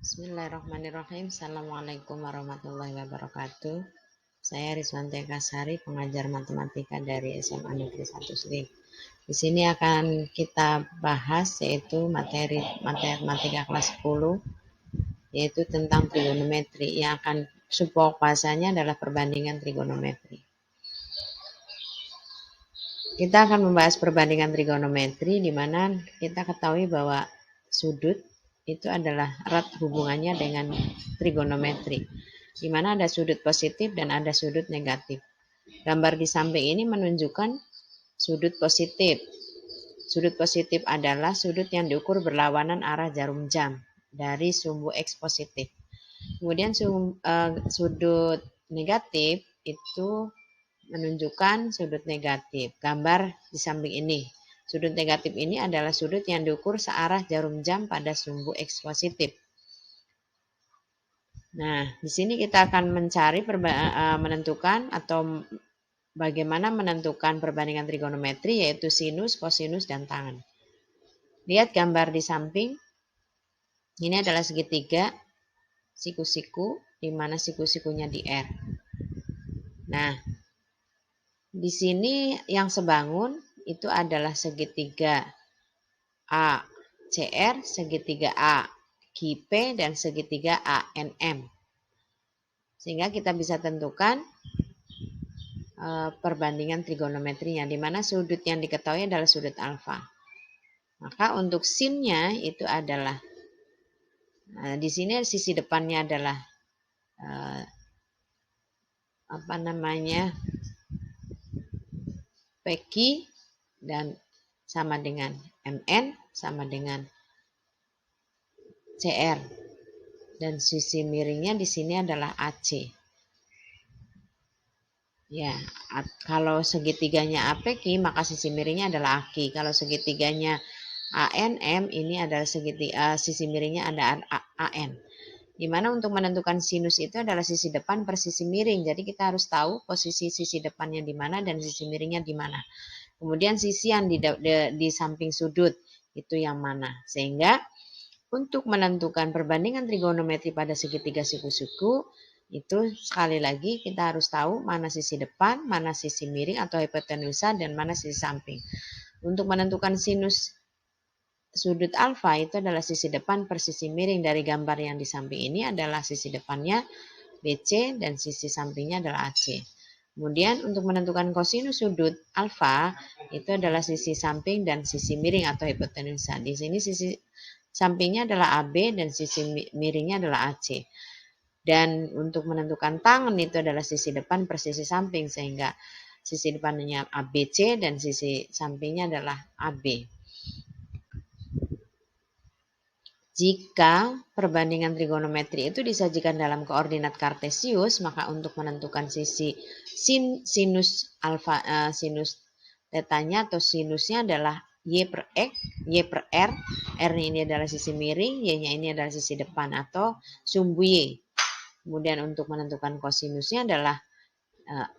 Bismillahirrahmanirrahim. Assalamualaikum warahmatullahi wabarakatuh. Saya Rizwanti Kasari, pengajar matematika dari SMA Negeri 1 Slik. Di sini akan kita bahas yaitu materi matematika kelas 10, yaitu tentang trigonometri, yang akan subpokok bahasanya adalah perbandingan trigonometri. Kita akan membahas perbandingan trigonometri, di mana kita ketahui bahwa sudut itu adalah erat hubungannya dengan trigonometri, di mana ada sudut positif dan ada sudut negatif. Gambar di samping ini menunjukkan sudut positif. Sudut positif adalah sudut yang diukur berlawanan arah jarum jam dari sumbu X positif. Kemudian sudut negatif itu menunjukkan sudut negatif. Gambar di samping ini. Sudut negatif ini adalah sudut yang diukur searah jarum jam pada sumbu X positif. Nah, di sini kita akan mencari menentukan atau bagaimana menentukan perbandingan trigonometri, yaitu sinus, kosinus, dan tangen. Lihat gambar di samping. Ini adalah segitiga siku-siku, di mana siku-sikunya di R. Nah, di sini yang sebangun itu adalah segitiga ACR, segitiga AQP, dan segitiga ANM. Sehingga kita bisa tentukan perbandingan trigonometrinya, di mana sudut yang diketahui adalah sudut alfa. Maka untuk sinnya itu adalah, di sini sisi depannya adalah PQ, dan sama dengan MN sama dengan CR, dan sisi miringnya di sini adalah AC. Ya, kalau segitiganya APQ maka sisi miringnya adalah AQ. Kalau segitiganya ANM ini adalah sisi miringnya ada AN. Dimana untuk menentukan sinus itu adalah sisi depan per sisi miring. Jadi kita harus tahu posisi sisi depannya di mana dan sisi miringnya di mana. Kemudian sisi yang di samping sudut itu yang mana. Sehingga untuk menentukan perbandingan trigonometri pada segitiga siku-siku, itu sekali lagi kita harus tahu mana sisi depan, mana sisi miring atau hipotenusa, dan mana sisi samping. Untuk menentukan sinus sudut alfa itu adalah sisi depan per sisi miring. Dari gambar yang di samping ini adalah sisi depannya BC dan sisi sampingnya adalah AC. Kemudian untuk menentukan kosinus sudut alfa itu adalah sisi samping dan sisi miring atau hipotenusa. Di sini sisi sampingnya adalah AB dan sisi miringnya adalah AC. Dan untuk menentukan tangen itu adalah sisi depan per sisi samping, sehingga sisi depannya ABC dan sisi sampingnya adalah AB. Jika perbandingan trigonometri itu disajikan dalam koordinat kartesius, maka untuk menentukan sisi sinus alfa, sinus tetanya atau sinusnya adalah Y per X, Y per R. R ini adalah sisi miring, Y-nya ini adalah sisi depan atau sumbu Y. Kemudian untuk menentukan kosinusnya adalah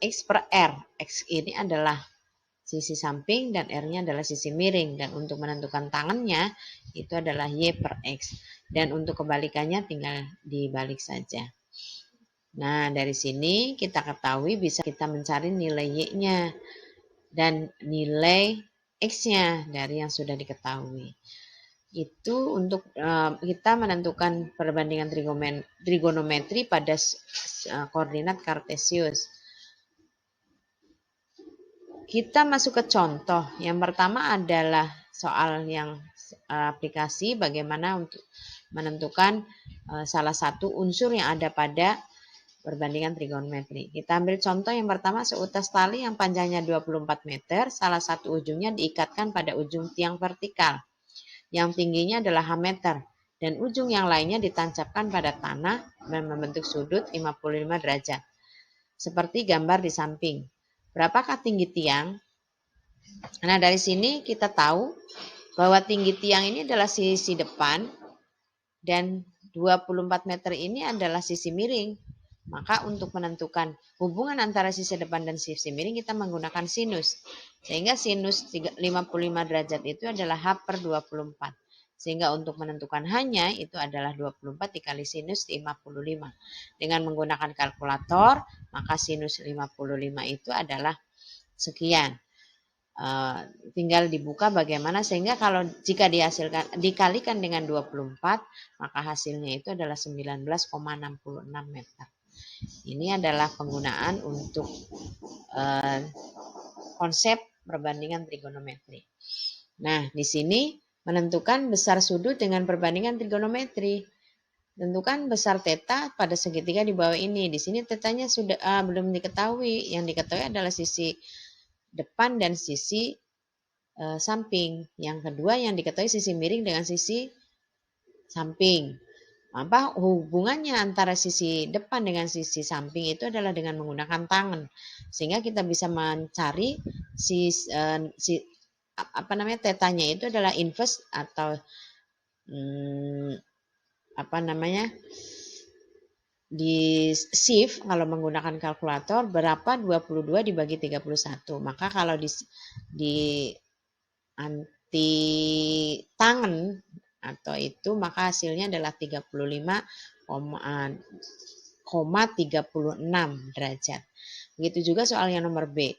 X per R. X ini adalah sisi samping dan R-nya adalah sisi miring. Dan untuk menentukan tangannya itu adalah Y per X. Dan untuk kebalikannya tinggal dibalik saja. Nah, dari sini kita ketahui bisa kita mencari nilai Y-nya dan nilai X-nya dari yang sudah diketahui. Itu untuk kita menentukan perbandingan trigonometri pada koordinat kartesius. Kita masuk ke contoh. Yang pertama adalah soal yang aplikasi bagaimana untuk menentukan salah satu unsur yang ada pada perbandingan trigonometri. Kita ambil contoh yang pertama, seutas tali yang panjangnya 24 meter, salah satu ujungnya diikatkan pada ujung tiang vertikal yang tingginya adalah H meter, dan ujung yang lainnya ditancapkan pada tanah dan membentuk sudut 55 derajat. Seperti gambar di samping. Berapakah tinggi tiang? Nah, dari sini kita tahu bahwa tinggi tiang ini adalah sisi depan dan 24 meter ini adalah sisi miring. Maka untuk menentukan hubungan antara sisi depan dan sisi miring kita menggunakan sinus. Sehingga sinus 55 derajat itu adalah H per 24. Sehingga untuk menentukan hanya itu adalah 24 dikali sinus 55. Dengan menggunakan kalkulator, maka sinus 55 itu adalah sekian. Tinggal dibuka bagaimana sehingga kalau jika dikalikan dengan 24, maka hasilnya itu adalah 19,66 meter. Ini adalah penggunaan untuk konsep perbandingan trigonometri. Nah, di sini menentukan besar sudut dengan perbandingan trigonometri. Tentukan besar theta pada segitiga di bawah ini. Di sini tetanya sudah belum diketahui. Yang diketahui adalah sisi depan dan sisi samping. Yang kedua yang diketahui sisi miring dengan sisi samping. Apa hubungannya antara sisi depan dengan sisi samping itu adalah dengan menggunakan tangan. Sehingga kita bisa mencari tetanya itu adalah inverse atau di shift kalau menggunakan kalkulator berapa 22 dibagi 31. Maka kalau di anti tangan atau itu maka hasilnya adalah 35,36 derajat. Begitu juga soal yang nomor B.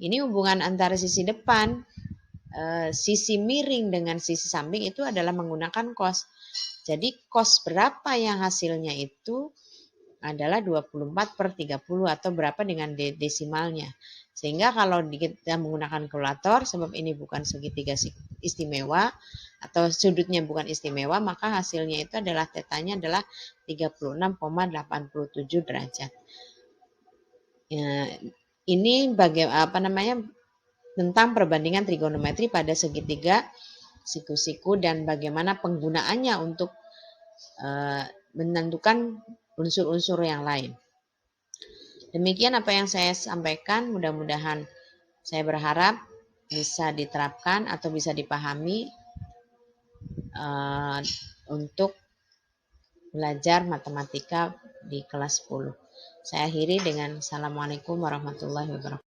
Ini hubungan antara sisi depan, sisi miring dengan sisi samping itu adalah menggunakan cos. Jadi cos berapa yang hasilnya itu adalah 24/30 atau berapa dengan desimalnya. Sehingga kalau kita menggunakan kalkulator, sebab ini bukan segitiga istimewa atau sudutnya bukan istimewa, maka hasilnya itu adalah tetanya adalah 36,87 derajat. Ini tentang perbandingan trigonometri pada segitiga siku-siku dan bagaimana penggunaannya untuk menentukan unsur-unsur yang lain. Demikian apa yang saya sampaikan, mudah-mudahan saya berharap bisa diterapkan atau bisa dipahami untuk belajar matematika di kelas 10. Saya akhiri dengan Assalamualaikum warahmatullahi wabarakatuh.